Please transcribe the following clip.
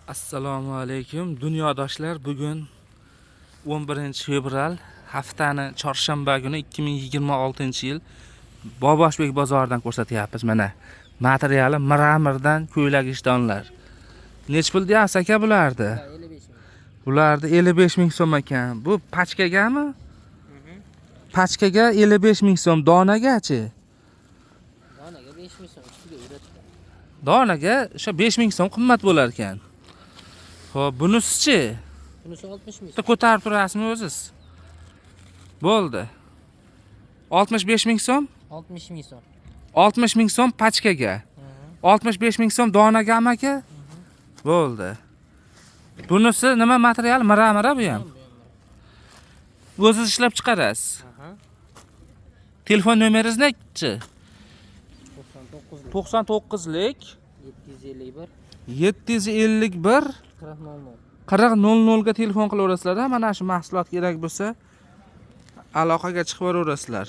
Assalomu alaykum dunyodoshlar. Bugun 11-fevral, haftani chorshanba kuni 2026-yil Boboshbek bozoridan ko'rsatyapmiz. Mana materiali miramirdan ko'ylak ishdonlar. Nech pul deyapsiz aka bularni? 55 ming. Bularni 55 ming so'm ekan. Bu pachkagami? Pachkaga 55 ming so'm, donagachi? Donaga 5 ming so'm ustiga o'ratish. Donaga o'sha 5 ming so'm qimmat bo'lar ekan. Xo'p, bunisi-chi? Bunisi 60 ming. Ko'tarib turasizmi o'ziz? Bo'ldi. 65 ming so'm? 60 ming so'm. 60 ming so'm pachkaga. 65 ming so'm donagami aka? Bo'ldi. Bunisi nima material? Mira bu ham. O'ziz ishlab chiqarasiz. Telefon nomeringiz nechi? 99lik 751 4000 ga telefon qilaverasizlar. Mana shu mahsulot kerak bo'lsa aloqaga chiqib o'raverasizlar.